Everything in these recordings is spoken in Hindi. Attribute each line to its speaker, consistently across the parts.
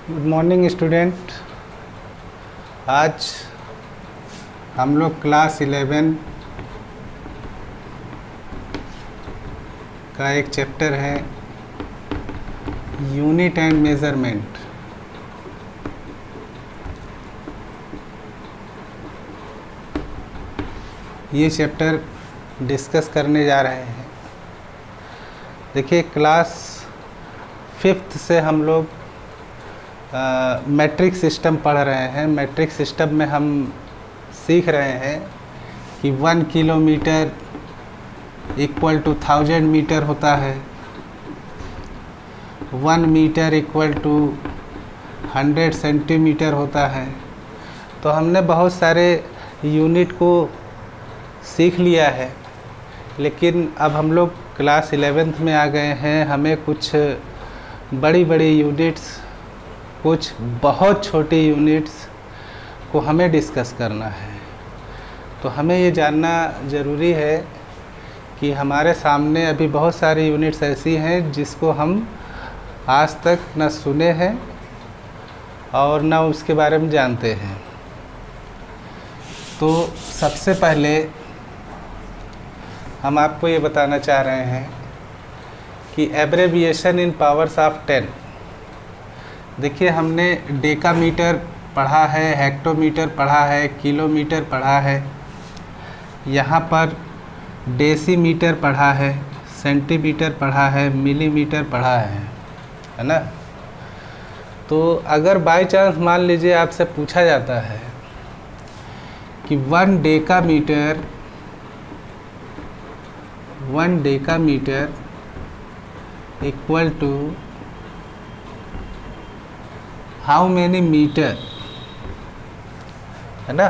Speaker 1: Good morning student. आज हम लोग क्लास 11 का एक चैप्टर है यूनिट एंड मेज़रमेंट। ये चैप्टर डिस्कस करने जा रहे हैं। देखिए, क्लास 5th से हम लोग मैट्रिक सिस्टम पढ़ रहे हैं। मैट्रिक सिस्टम में हम सीख रहे हैं कि 1 किलोमीटर इक्वल टू 1000 मीटर होता है, 1 मीटर इक्वल टू 100 सेंटीमीटर होता है। तो हमने बहुत सारे यूनिट को सीख लिया है, लेकिन अब हम लोग क्लास 11th में आ गए हैं। हमें कुछ बड़ी बड़ी यूनिट्स, कुछ बहुत छोटी यूनिट्स को हमें डिस्कस करना है। तो हमें ये जानना ज़रूरी है कि हमारे सामने अभी बहुत सारी यूनिट्स ऐसी हैं जिसको हम आज तक न सुने हैं और न उसके बारे में जानते हैं। तो सबसे पहले हम आपको ये बताना चाह रहे हैं कि एब्रेविएशन इन पावर्स ऑफ 10। देखिए, हमने डेकामीटर पढ़ा है, हेक्टोमीटर पढ़ा है, किलोमीटर पढ़ा है, यहाँ पर डेसीमीटर पढ़ा है, सेंटीमीटर पढ़ा है, मिलीमीटर पढ़ा है ना। तो अगर बाय चांस मान लीजिए आपसे पूछा जाता है कि 1 decametre equal to how many metre, है ना।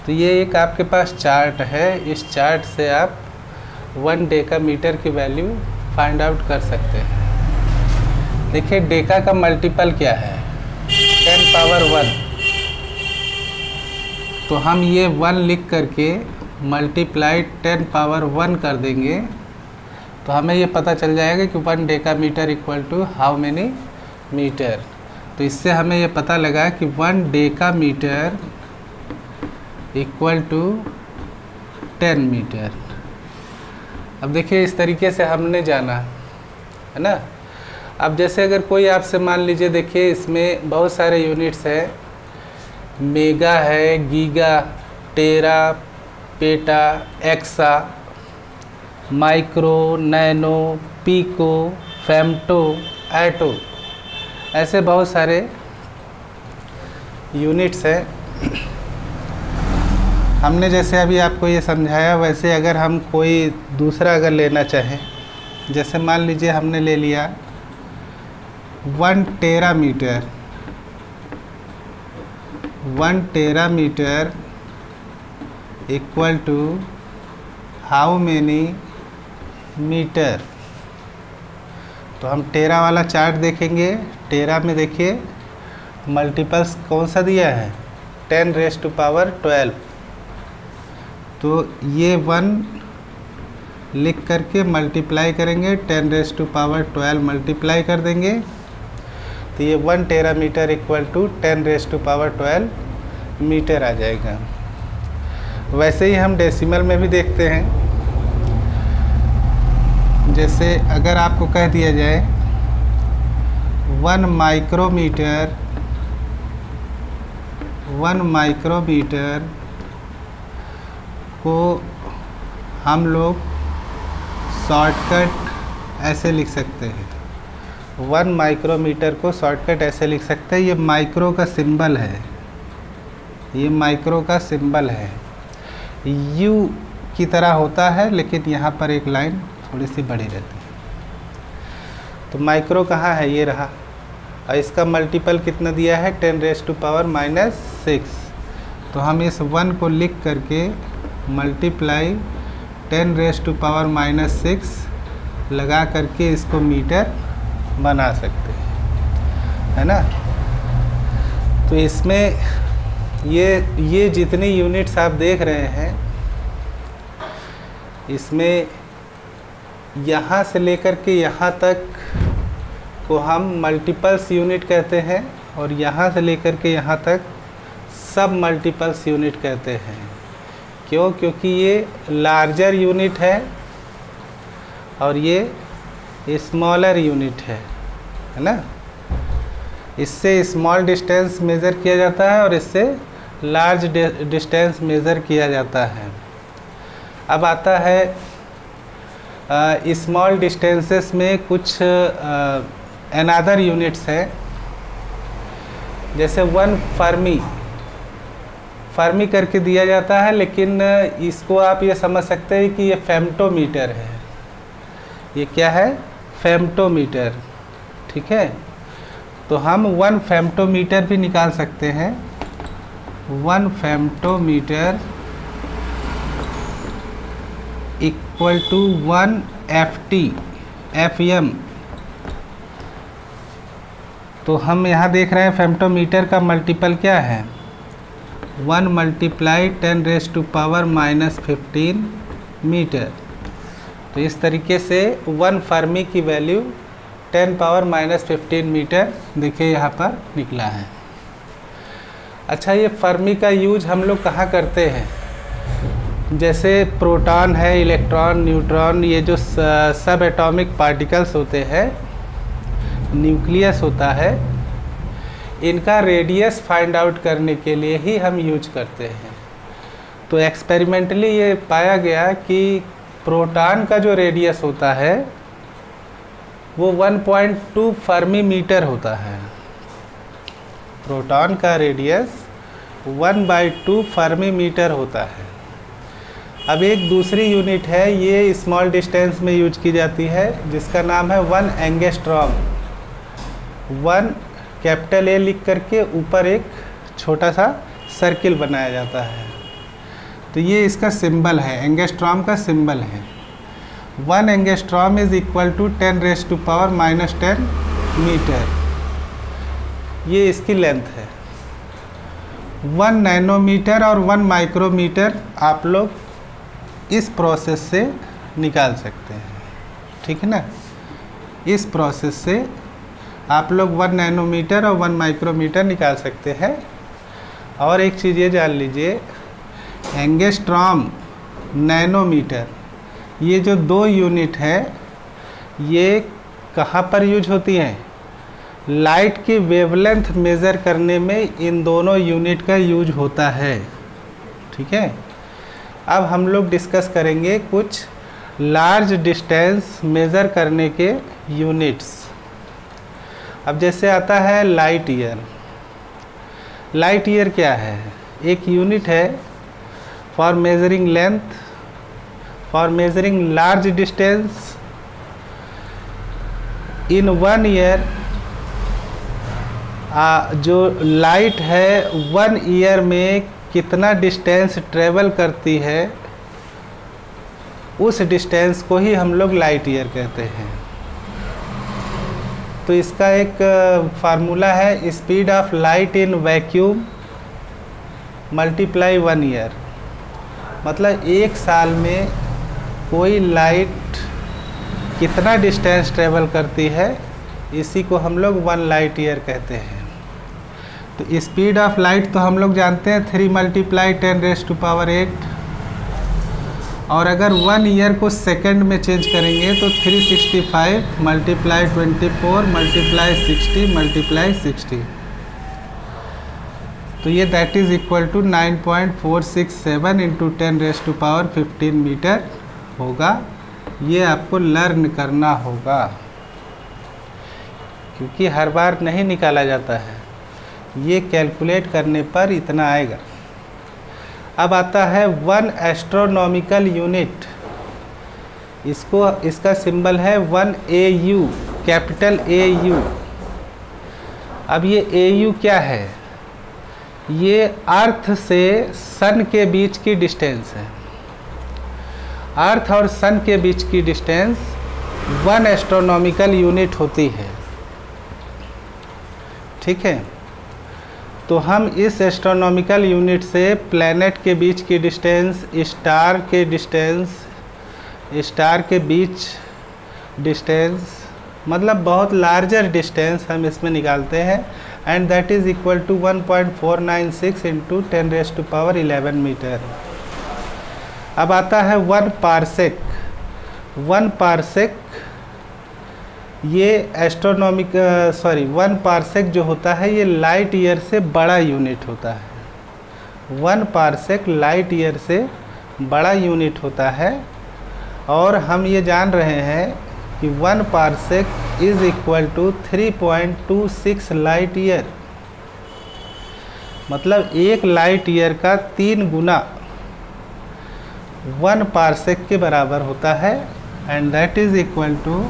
Speaker 1: तो ये एक आपके पास चार्ट है। इस चार्ट से आप 1 डेकामीटर की वैल्यू फाइंड आउट कर सकते हैं। देखिए, डेका का मल्टीपल क्या है? 10 पावर 1। तो हम ये 1 लिख करके मल्टीप्लाई 10 पावर 1 कर देंगे तो हमें ये पता चल जाएगा कि 1 decametre equal to how many metre. तो इससे हमें ये पता लगा कि 1 डेकामीटर इक्वल टू 10 मीटर। अब देखिए, इस तरीके से हमने जाना, है ना। अब जैसे अगर कोई आपसे मान लीजिए, देखिए इसमें बहुत सारे यूनिट्स हैं। मेगा है, giga, tera, peta, exa, micro, nano, pico, femto, atto, ऐसे बहुत सारे यूनिट्स हैं। हमने जैसे अभी आपको ये समझाया, वैसे अगर हम कोई दूसरा अगर लेना चाहें, जैसे मान लीजिए हमने ले लिया 1 terameter. 1 terameter equal to how many metre. तो हम टेरा वाला चार्ट देखेंगे। टेरा में देखिए मल्टीपल्स कौन सा दिया है? 10 रेज़ टू पावर 12। तो ये 1 लिख करके मल्टीप्लाई करेंगे, 10 रेज़ टू पावर 12 मल्टीप्लाई कर देंगे तो ये 1 terameter equal to 10 raise to power 12 meter आ जाएगा। वैसे ही हम डेसिमल में भी देखते हैं। जैसे अगर आपको कह दिया जाए 1 माइक्रोमीटर को हम लोग शॉर्टकट ऐसे लिख सकते हैं। 1 माइक्रोमीटर को शॉर्टकट ऐसे लिख सकते हैं। ये माइक्रो का सिंबल है, ये माइक्रो का सिंबल है। यू की तरह होता है, लेकिन यहाँ पर एक लाइन थोड़ी सी बड़ी रहती है। तो माइक्रो कहाँ है? ये रहा। और इसका मल्टीपल कितना दिया है? 10 रेज़ टू पावर -6। तो हम इस 1 को लिख करके मल्टीप्लाई 10 रेज़ टू पावर -6 लगा करके इसको मीटर बना सकते हैं, है ना। तो इसमें ये जितनी यूनिट्स आप देख रहे हैं, इसमें यहाँ से लेकर के यहाँ तक को हम मल्टीपल्स यूनिट कहते हैं और यहाँ से लेकर के यहाँ तक सब मल्टीपल्स यूनिट कहते हैं। क्यों? क्योंकि ये लार्जर यूनिट है और ये स्मॉलर यूनिट है ना। इससे स्मॉल डिस्टेंस मेज़र किया जाता है और इससे लार्ज डिस्टेंस मेज़र किया जाता है। अब आता है स्मॉल डिस्टेंसेस में कुछ अनदर यूनिट्स हैं, जैसे 1 फर्मी करके दिया जाता है, लेकिन इसको आप ये समझ सकते हैं कि ये फेम्टोमीटर है। ये क्या है? फेम्टोमीटर। ठीक है, तो हम 1 फेम्टोमीटर भी निकाल सकते हैं। 1 फेम्टोमीटर इक्वल टू 1 FM। तो हम यहाँ देख रहे हैं फेम्टोमीटर का मल्टीपल क्या है? 1 मल्टीप्लाई 10⁻⁻15 मीटर। तो इस तरीके से 1 फर्मी की वैल्यू 10⁻⁻15 मीटर देखिए यहाँ पर निकला है। अच्छा, ये फर्मी का यूज हम लोग कहाँ करते हैं? जैसे प्रोटॉन है, इलेक्ट्रॉन, न्यूट्रॉन, ये जो सब एटॉमिक पार्टिकल्स होते हैं, न्यूक्लियस होता है, इनका रेडियस फाइंड आउट करने के लिए ही हम यूज करते हैं। तो एक्सपेरिमेंटली ये पाया गया कि प्रोटॉन का जो रेडियस होता है वो 1.2 फर्मी मीटर होता है। प्रोटॉन का रेडियस 1/2 फर्मी मीटर होता है। अब एक दूसरी यूनिट है, ये स्मॉल डिस्टेंस में यूज की जाती है, जिसका नाम है 1 एंगस्ट्रॉम। 1 कैपिटल A लिख करके ऊपर एक छोटा सा सर्किल बनाया जाता है। तो ये इसका सिंबल है, एंगस्ट्रॉम का सिंबल है। 1 angstrom is equal to 10⁻⁻10 metre. ये इसकी लेंथ है। 1 नैनोमीटर और 1 माइक्रोमीटर आप लोग इस प्रोसेस से निकाल सकते हैं। ठीक है ना, इस प्रोसेस से आप लोग 1 नैनोमीटर और 1 माइक्रोमीटर निकाल सकते हैं। और एक चीज़ ये जान लीजिए, एंगस्ट्रॉम, नैनोमीटर, ये जो 2 यूनिट है ये कहाँ पर यूज होती हैं? लाइट की वेवलेंथ मेज़र करने में इन दोनों यूनिट का यूज होता है। ठीक है, अब हम लोग डिस्कस करेंगे कुछ लार्ज डिस्टेंस मेज़र करने के यूनिट्स। अब जैसे आता है लाइट ईयर। लाइट ईयर क्या है? एक यूनिट है for measuring length, for measuring large distance. In 1 year जो लाइट है 1 ईयर में कितना डिस्टेंस ट्रेवल करती है, उस डिस्टेंस को ही हम लोग लाइट ईयर कहते हैं। तो इसका एक फार्मूला है, speed of light in vacuum multiply 1 year. मतलब एक साल में कोई लाइट कितना डिस्टेंस ट्रेवल करती है, इसी को हम लोग 1 लाइट ईयर कहते हैं। तो स्पीड ऑफ लाइट तो हम लोग जानते हैं 3 मल्टीप्लाई 10⁸, और अगर 1 ईयर को सेकंड में चेंज करेंगे तो 365 मल्टीप्लाई 24 मल्टीप्लाई 60 मल्टीप्लाई 60। तो ये that is equal to 9.467 into 10⁻15 metre होगा। ये आपको लर्न करना होगा, क्योंकि हर बार नहीं निकाला जाता है। ये कैलकुलेट करने पर इतना आएगा। अब आता है 1 एस्ट्रोनॉमिकल यूनिट। इसका सिंबल है 1 AU, कैपिटल AU। अब ये AU क्या है? ये अर्थ से सन के बीच की डिस्टेंस है। अर्थ और सन के बीच की डिस्टेंस 1 एस्ट्रोनॉमिकल यूनिट होती है। ठीक है, तो हम इस एस्ट्रोनॉमिकल यूनिट से प्लैनेट के बीच की डिस्टेंस, स्टार के बीच डिस्टेंस, मतलब बहुत लार्जर डिस्टेंस हम इसमें निकालते हैं, and that is equal to 1.496 into 10⁻11 metre. अब आता है 1 पारसेक। 1 पारसेक ये एस्ट्रोनॉमिक 1 पारसेक जो होता है ये लाइट ईयर से बड़ा यूनिट होता है। 1 पारसेक लाइट ईयर से बड़ा यूनिट होता है, और हम ये जान रहे हैं कि 1 parsec is equal to 3.26 light year. मतलब 1 लाइट ईयर का 3 गुना 1 पारसेक के बराबर होता है, and that is equal to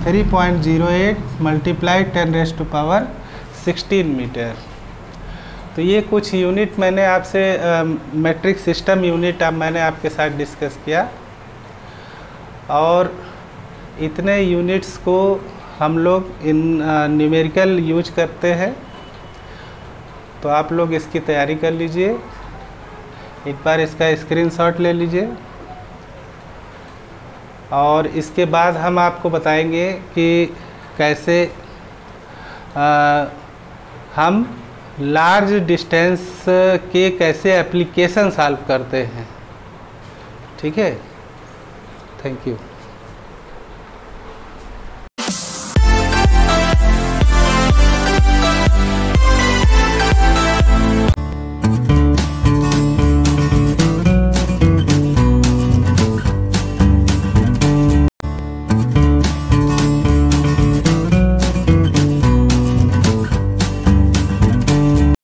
Speaker 1: 3.08 multiply 10⁻16 metre. तो ये कुछ यूनिट मैंने आपसे मेट्रिक सिस्टम यूनिट अब मैंने आपके साथ डिस्कस किया, और इतने यूनिट्स को हम लोग इन न्यूमेरिकल यूज करते हैं। तो आप लोग इसकी तैयारी कर लीजिए, एक बार इसका स्क्रीनशॉट ले लीजिए, और इसके बाद हम आपको बताएंगे कि कैसे हम लार्ज डिस्टेंस के कैसे एप्लीकेशन सॉल्व करते हैं। ठीक है, थैंक यू।